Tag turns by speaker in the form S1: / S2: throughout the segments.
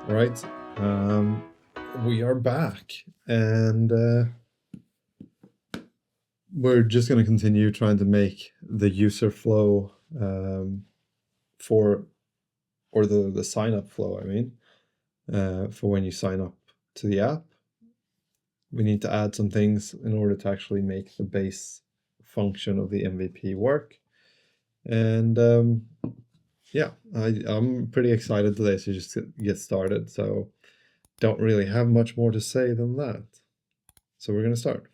S1: All right, we are back, and we're just going to continue trying to make the user flow for, or the sign up flow, I mean, for when you sign up to the app. We need to add some things in order to actually make the base function of the MVP work. And yeah, I'm pretty excited today to just get started. So don't really have much more to say than that. So we're going to start.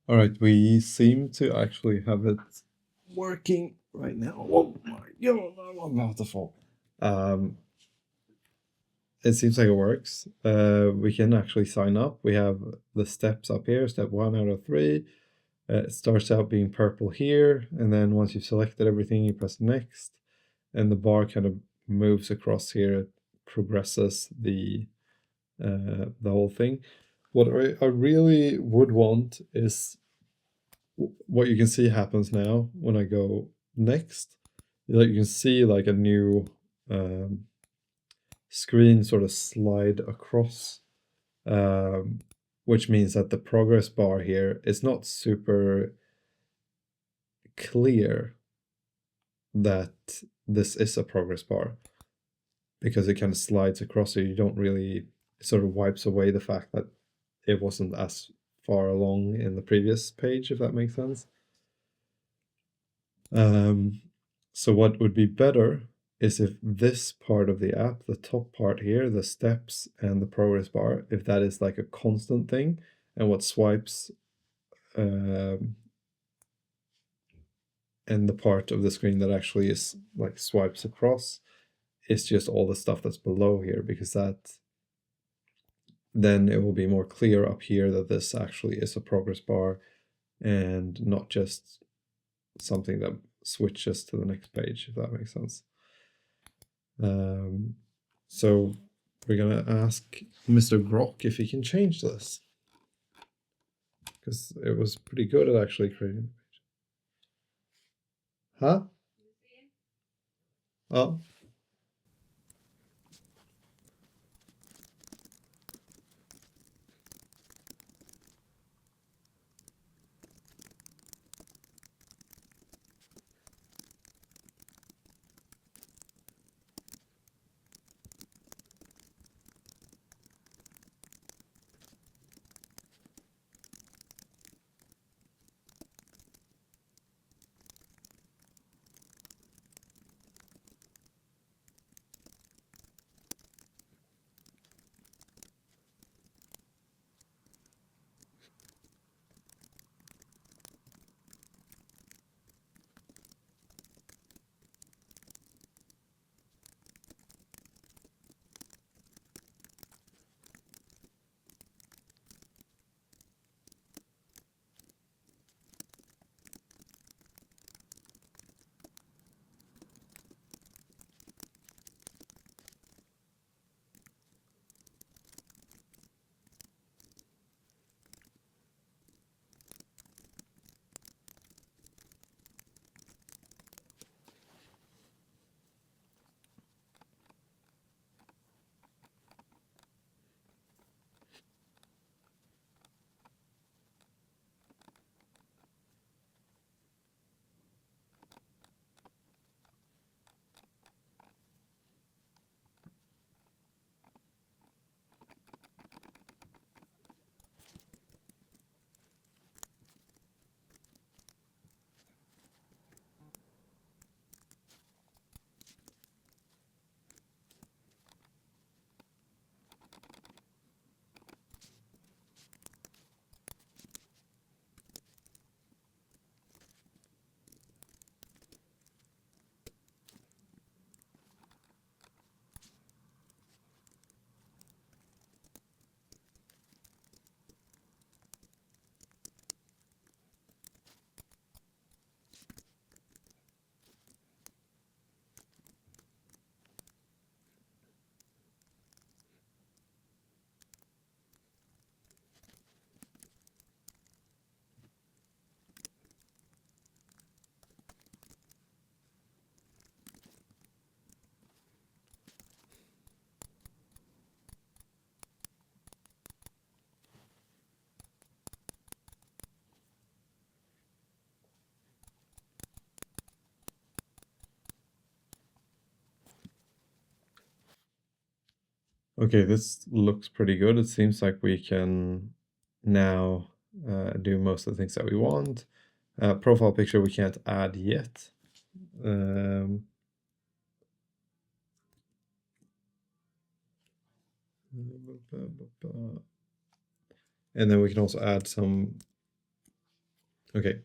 S1: All right, we seem to actually have it working right now. Oh my god, I'm about to fall. It seems like it works. We can actually sign up. We have the steps up here, step 1 out of 3. It starts out being purple here, and then once you've selected everything, you press next, and the bar kind of moves across here progresses the whole thing. What I really would want is what you can see happens now when I go next. Like, you can see like a new screen sort of slide across, which means that the progress bar here is not super clear that this is a progress bar, because it kind of slides across, so you don't really, it sort of wipes away the fact that it wasn't as far along in the previous page, if that makes sense. So what would be better is if this part of the app, the top part here, the steps and the progress bar, if that is like a constant thing, and what swipes and the part of the screen that actually is like swipes across is just all the stuff that's below here, because that, then it will be more clear up here that this actually is a progress bar and not just something that switches to the next page, if that makes sense. So we're gonna ask Mr. Grok if he can change this, because it was pretty good at actually creating the page. Huh? Oh. Okay, this looks pretty good. It seems like we can now do most of the things that we want. Profile picture we can't add yet. And then we can also add some. Okay,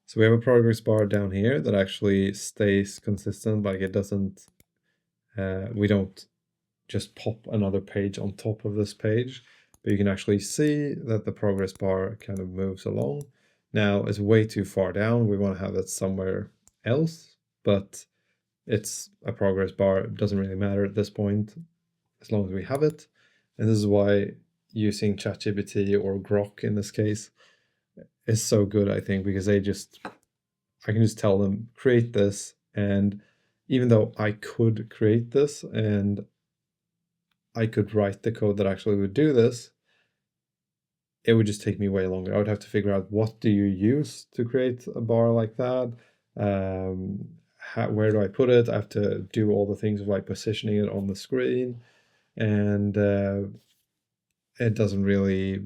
S1: so we have a progress bar down here that actually stays consistent, like it doesn't, we don't just pop another page on top of this page, but you can actually see that the progress bar kind of moves along. Now it's way too far down. We want to have it somewhere else, but it's a progress bar. It doesn't really matter at this point. as long as we have it. And this is why using ChatGPT or Grok in this case is so good, I think, because I can just tell them, create this. And even though I could create this and I could write the code that actually would do this, it would just take me way longer. I would have to figure out, what do you use to create a bar like that? Where do I put it? I have to do all the things of like positioning it on the screen. And it doesn't really,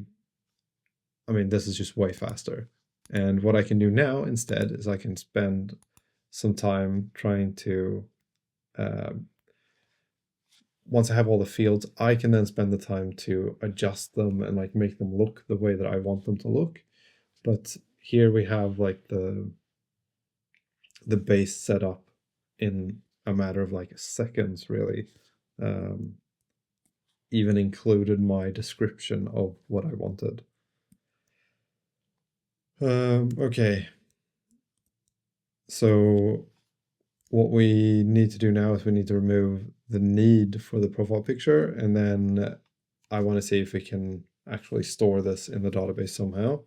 S1: I mean, this is just way faster. And what I can do now instead is I can spend some time trying to, once I have all the fields, I can then spend the time to adjust them and like make them look the way that I want them to look. But here we have like the base set up in a matter of like seconds, really. Even included my description of what I wanted. Okay. So what we need to do now is we need to remove the need for the profile picture, and then I want to see if we can actually store this in the database somehow.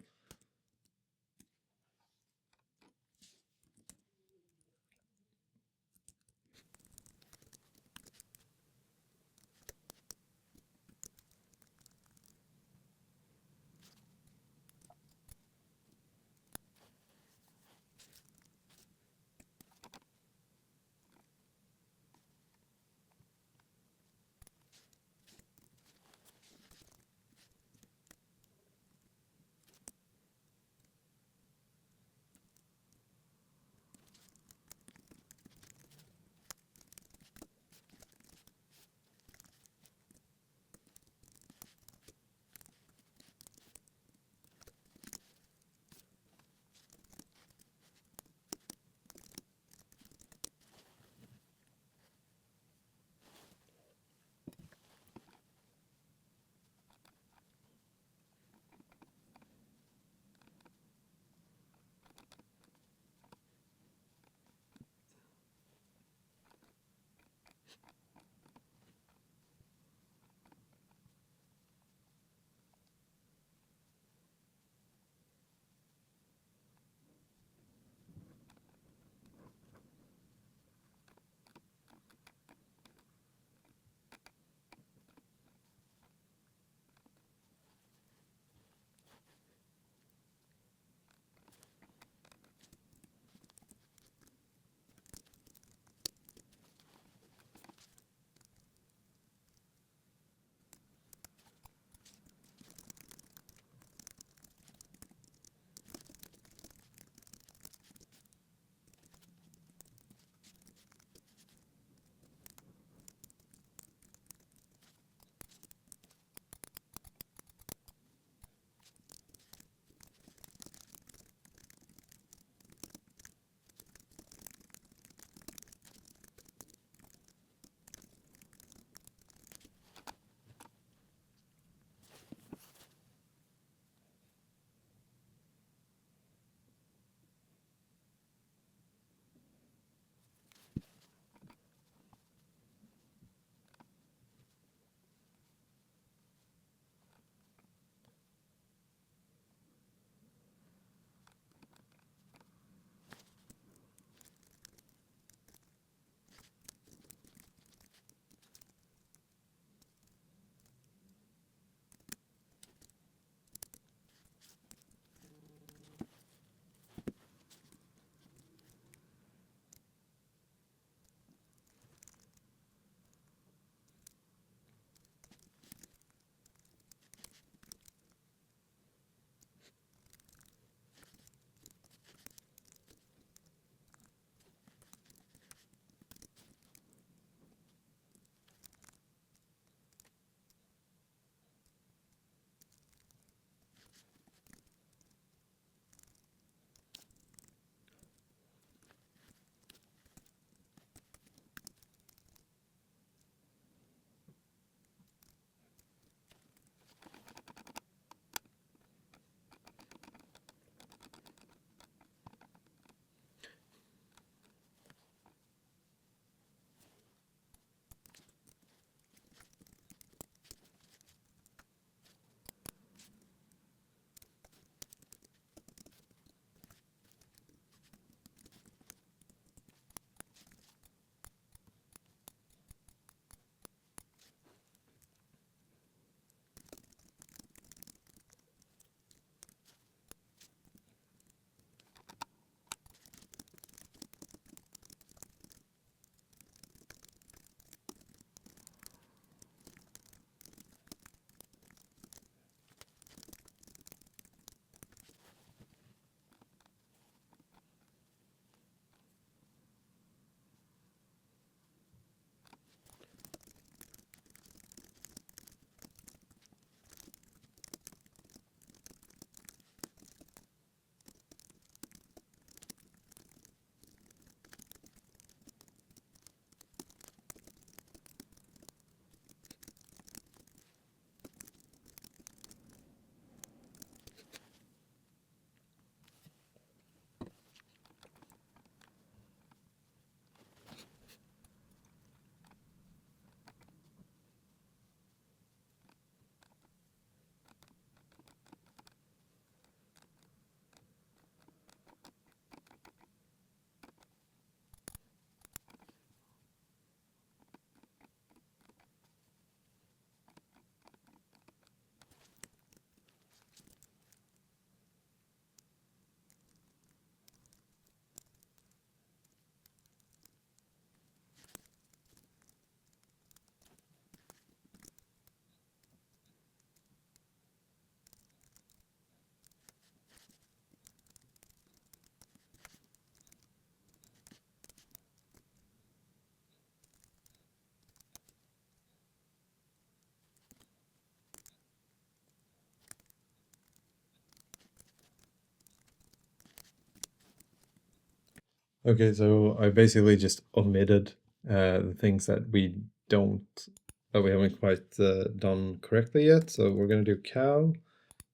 S1: Okay, so I basically just omitted the things that we haven't quite done correctly yet. So we're gonna do cow.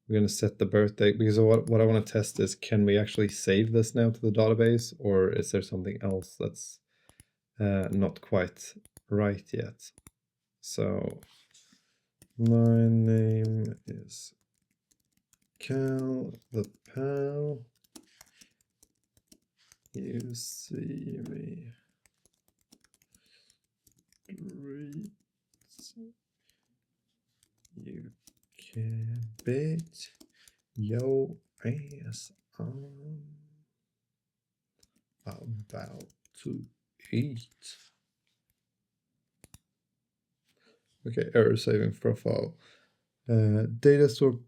S1: We're gonna set the birth date because what I want to test is, can we actually save this now to the database, or is there something else that's not quite right yet? So my name is Cal the pal. You see me. Great. You can bet your ass I'm about to eat. Okay, error saving profile. Data store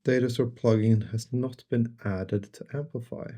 S1: plugin has not been added to Amplify.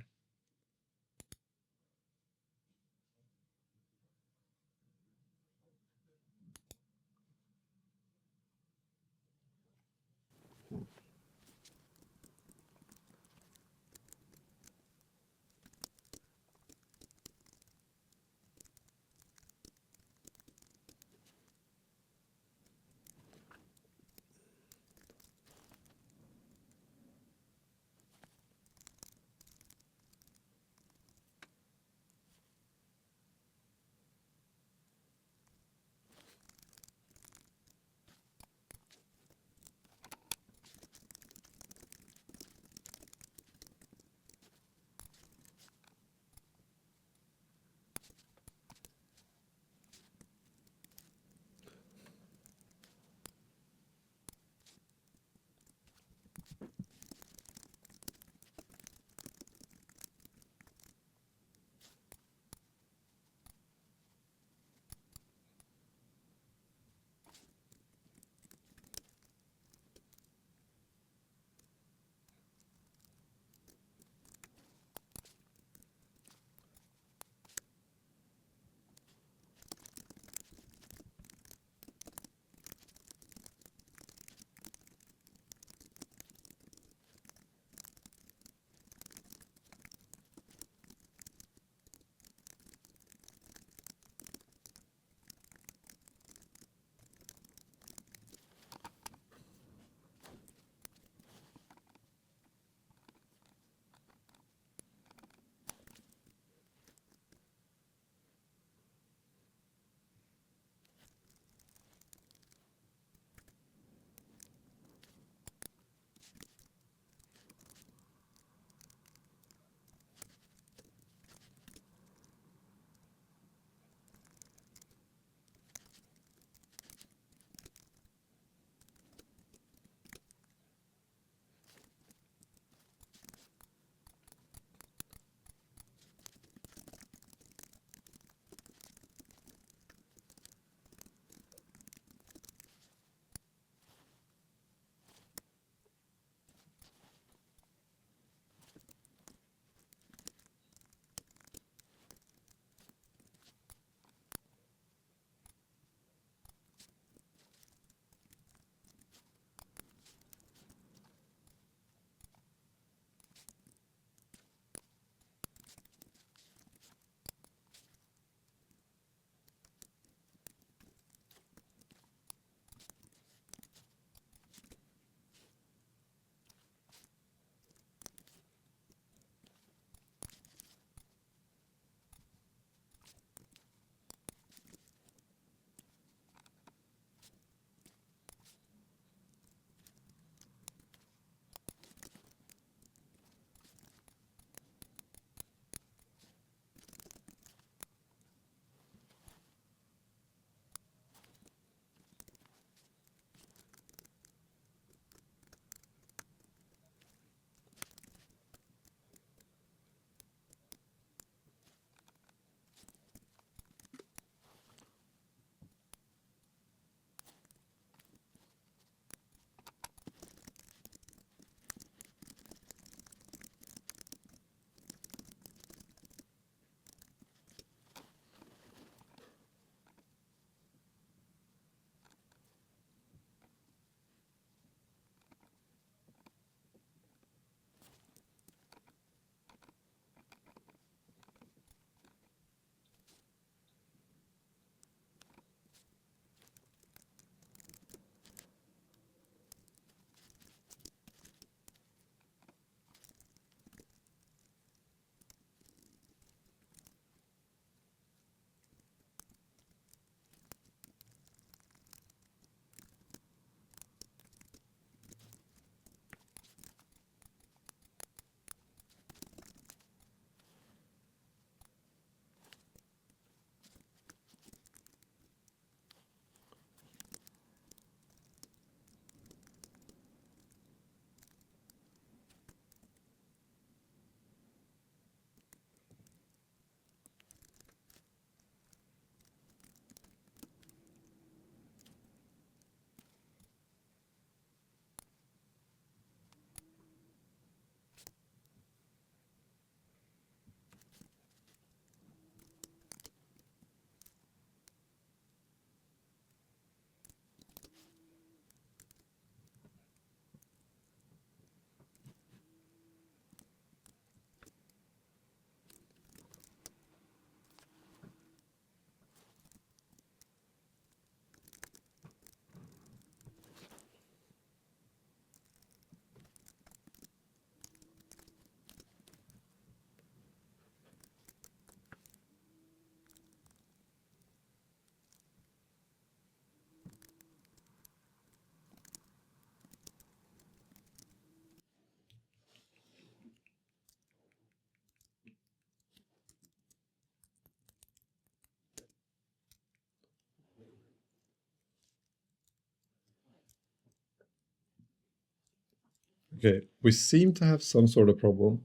S1: Okay, we seem to have some sort of problem,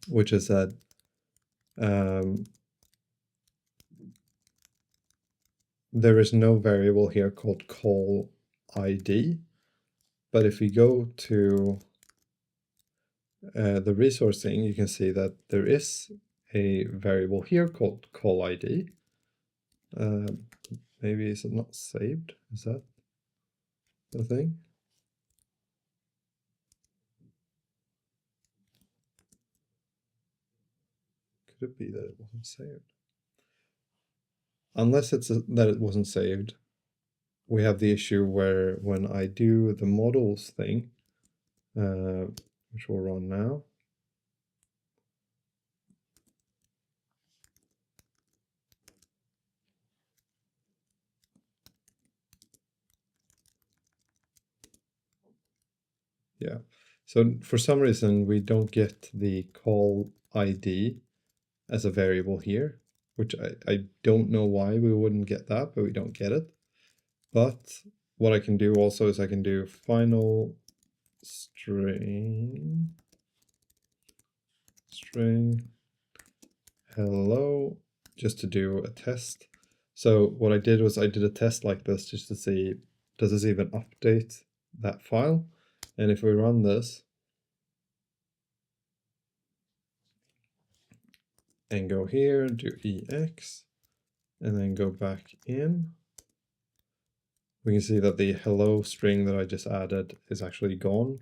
S1: which is that there is no variable here called call ID, but if we go to the resource thing, you can see that there is a variable here called call ID. Maybe is it not saved? Is that the thing? Could it be that it wasn't saved? Unless it's that it wasn't saved, we have the issue where when I do the models thing, which will run now, yeah. So for some reason, we don't get the call ID as a variable here, which I don't know why we wouldn't get that, but we don't get it. But what I can do also is I can do final string hello, just to do a test. So what I did was I did a test like this just to see, does this even update that file? And if we run this and go here, do ex, and then go back in, we can see that the hello string that I just added is actually gone.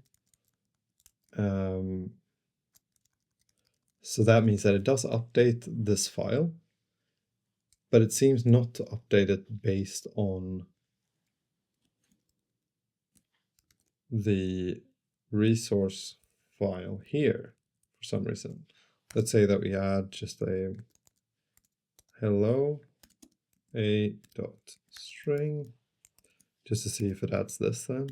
S1: So that means that it does update this file, but it seems not to update it based on the resource file here for some reason. Let's say that we add just a hello a dot string just to see if it adds this then.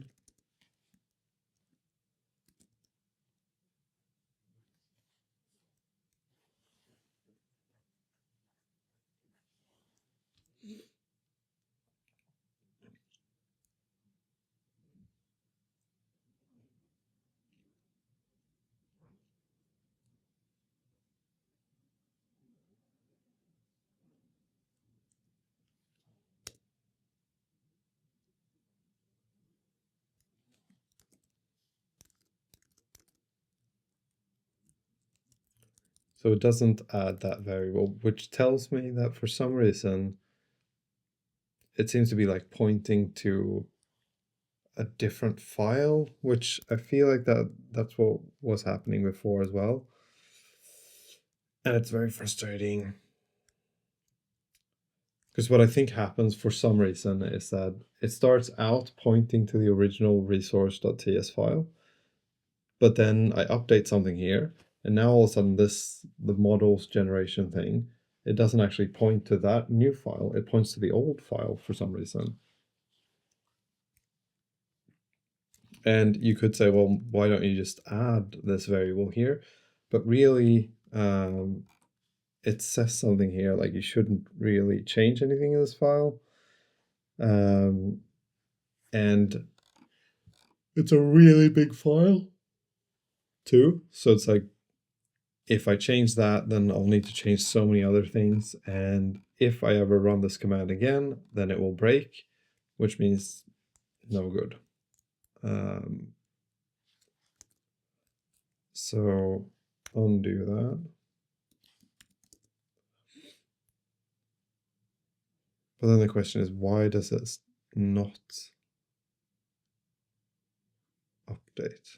S1: So it doesn't add that variable, which tells me that for some reason it seems to be like pointing to a different file, which I feel like that's what was happening before as well. And it's very frustrating. Because what I think happens for some reason is that it starts out pointing to the original resource.ts file, but then I update something here, and now all of a sudden the models generation thing, it doesn't actually point to that new file, it points to the old file for some reason. And you could say, well, why don't you just add this variable here? But really, it says something here, like you shouldn't really change anything in this file. And it's a really big file too. So it's like, if I change that, then I'll need to change so many other things. And if I ever run this command again, then it will break, which means no good. So undo that. But then the question is, why does this not update?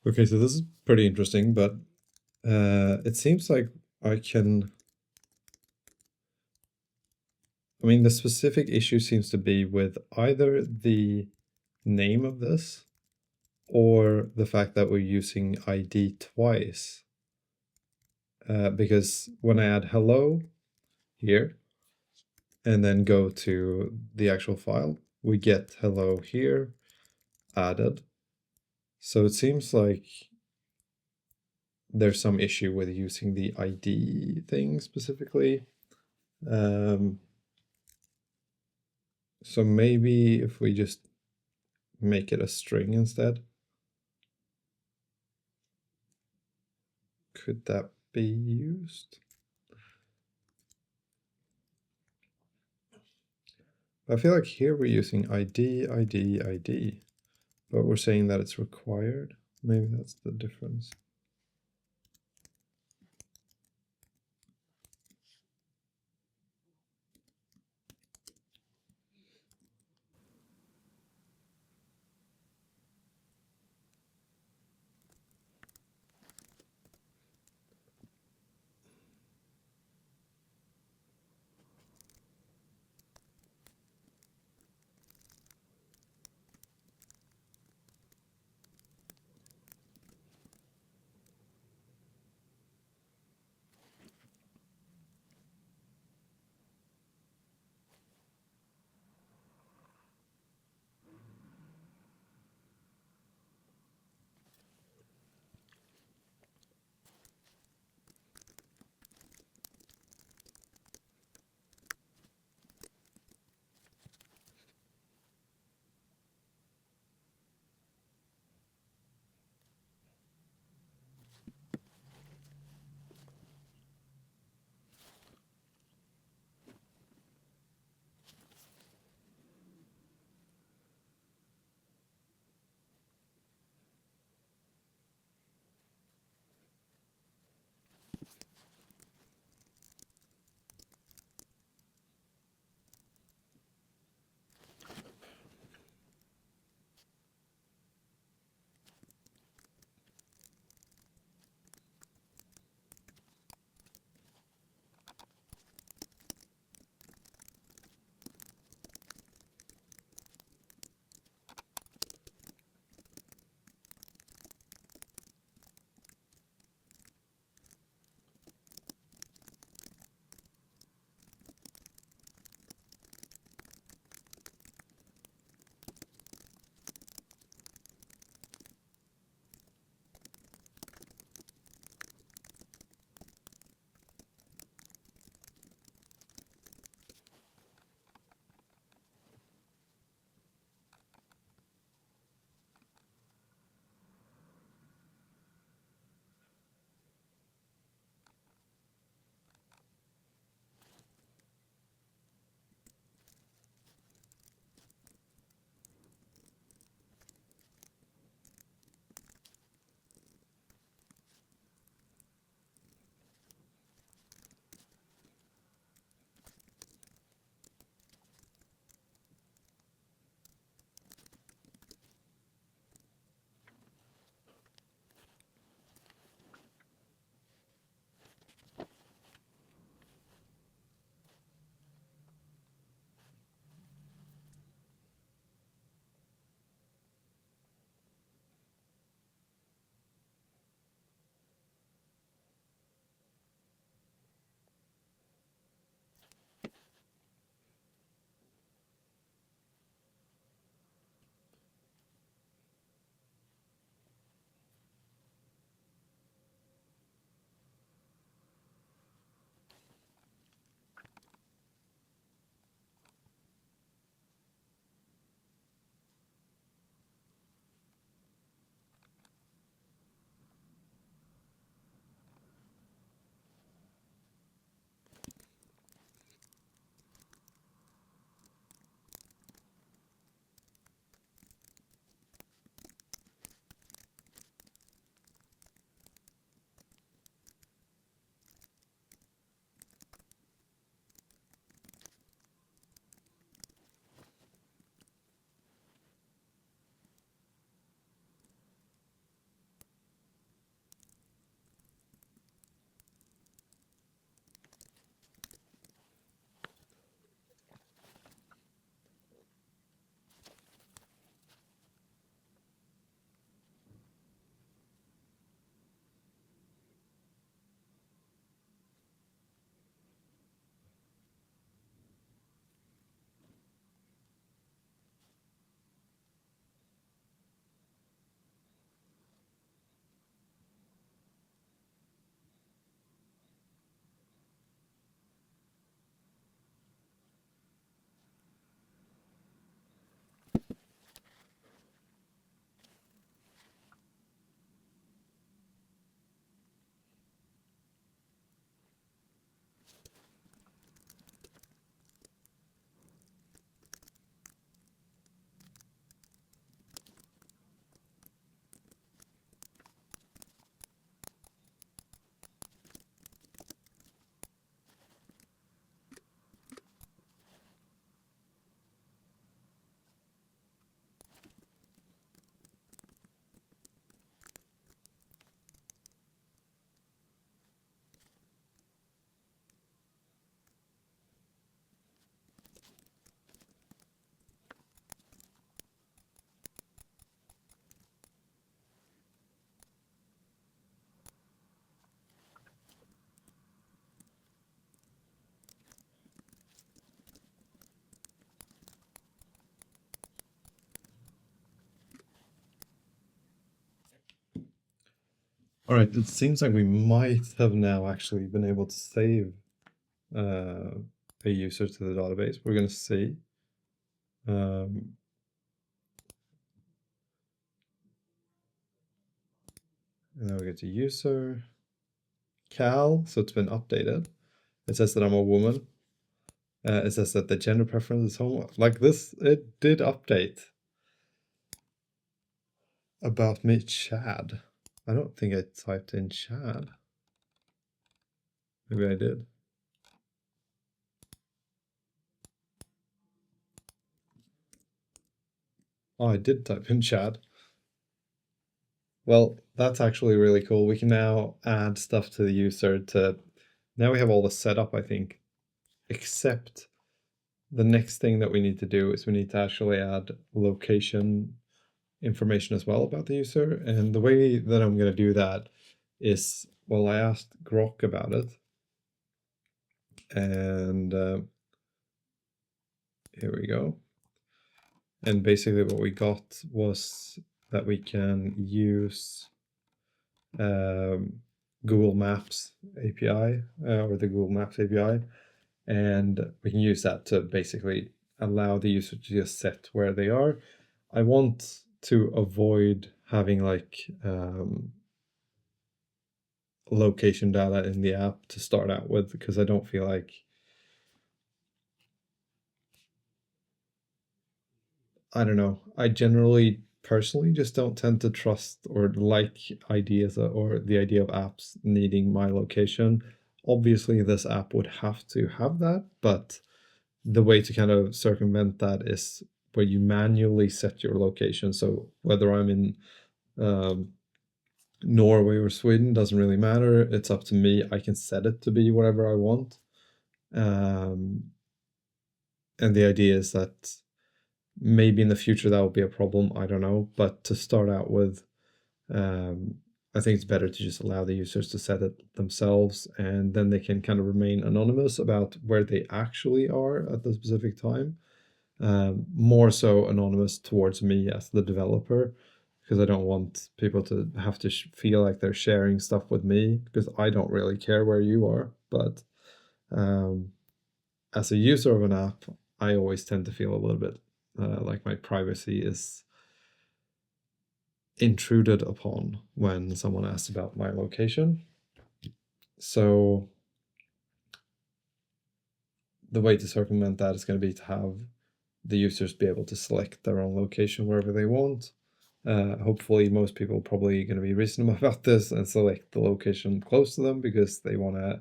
S1: Okay, so this is pretty interesting, but it seems like I mean, the specific issue seems to be with either the name of this or the fact that we're using ID twice. Because when I add hello here and then go to the actual file, we get hello here added. So it seems like there's some issue with using the ID thing specifically. So maybe if we just make it a string instead, could that be used? I feel like here we're using ID, ID, ID, but we're saying that it's required. Maybe that's the difference. All right, it seems like we might have now actually been able to save a user to the database. We're going to see. And then we get to user, Cal, so it's been updated. It says that I'm a woman. It says that the gender preference is homo. Like this, it did update. About me, Chad. I don't think I typed in Chad. Maybe I did. Oh, I did type in Chad. Well, that's actually really cool. We can now add stuff to the user to, now we have all the setup, I think, except the next thing that we need to do is we need to actually add location information as well about the user. And the way that I'm going to do that is, well, I asked Grok about it. And here we go. And basically what we got was that we can use Google Maps API or the Google Maps API, and we can use that to basically allow the user to just set where they are. I want to avoid having like location data in the app to start out with, because I don't feel like, I don't know, I generally personally just don't tend to trust or like ideas or the idea of apps needing my location. Obviously, this app would have to have that, but the way to kind of circumvent that is where you manually set your location. So whether I'm in Norway or Sweden doesn't really matter. It's up to me. I can set it to be whatever I want. And the idea is that maybe in the future that will be a problem. I don't know. But to start out with, I think it's better to just allow the users to set it themselves, and then they can kind of remain anonymous about where they actually are at the specific time. More so anonymous towards me as the developer, because I don't want people to have to feel like they're sharing stuff with me, because I don't really care where you are. But as a user of an app, I always tend to feel a little bit like my privacy is intruded upon when someone asks about my location. So the way to circumvent that is going to be to have the users be able to select their own location wherever they want. Hopefully most people are probably going to be reasonable about this and select the location close to them, because they want to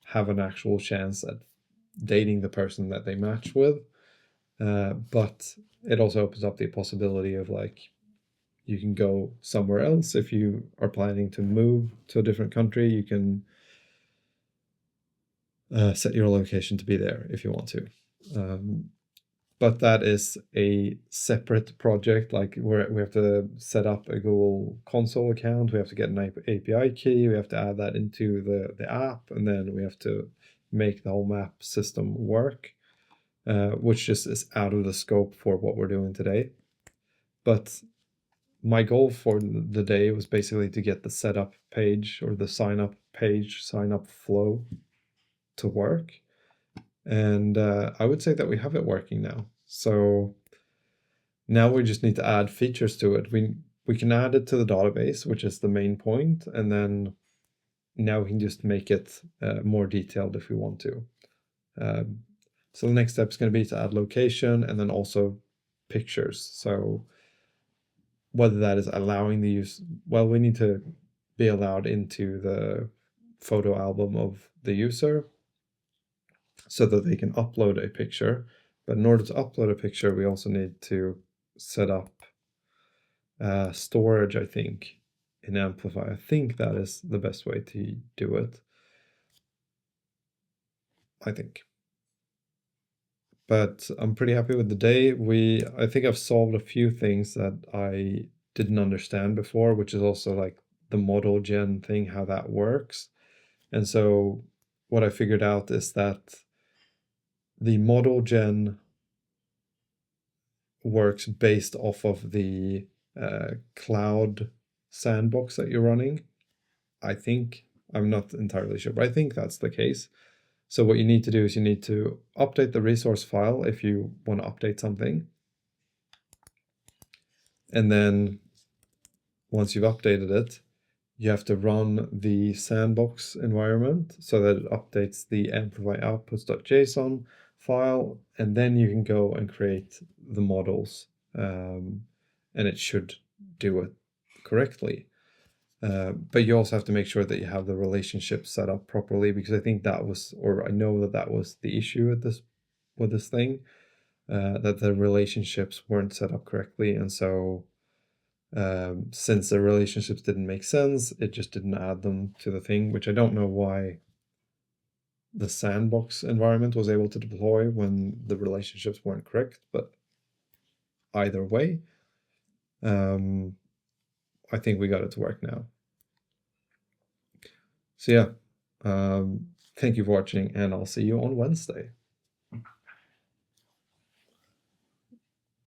S1: have an actual chance at dating the person that they match with. But it also opens up the possibility of like, you can go somewhere else. If you are planning to move to a different country, you can set your location to be there if you want to. But that is a separate project. Like we have to set up a Google Console account. We have to get an API key. We have to add that into the app, and then we have to make the whole map system work, which just is out of the scope for what we're doing today. But my goal for the day was basically to get the setup page or the sign up page, sign up flow to work. And I would say that we have it working now. So now we just need to add features to it. We can add it to the database, which is the main point, and then now we can just make it more detailed if we want to. So the next step is going to be to add location and then also pictures. So whether that is allowing the use, well, we need to be allowed into the photo album of the user so that they can upload a picture. But in order to upload a picture, we also need to set up storage, I think, in Amplify. I think that is the best way to do it. I think. But I'm pretty happy with the day. I think I've solved a few things that I didn't understand before, which is also like the model gen thing, how that works. And so what I figured out is that the model gen works based off of the cloud sandbox that you're running. I think, I'm not entirely sure, but I think that's the case. So what you need to do is you need to update the resource file if you want to update something. And then once you've updated it, you have to run the sandbox environment so that it updates the amplify outputs.json file, and then you can go and create the models, and it should do it correctly. But you also have to make sure that you have the relationship set up properly, because I think that was, or I know that that was the issue with this thing, that the relationships weren't set up correctly, and so since the relationships didn't make sense, it just didn't add them to the thing, which I don't know why the sandbox environment was able to deploy when the relationships weren't correct, but either way, I think we got it to work now. So yeah, thank you for watching, and I'll see you on Wednesday.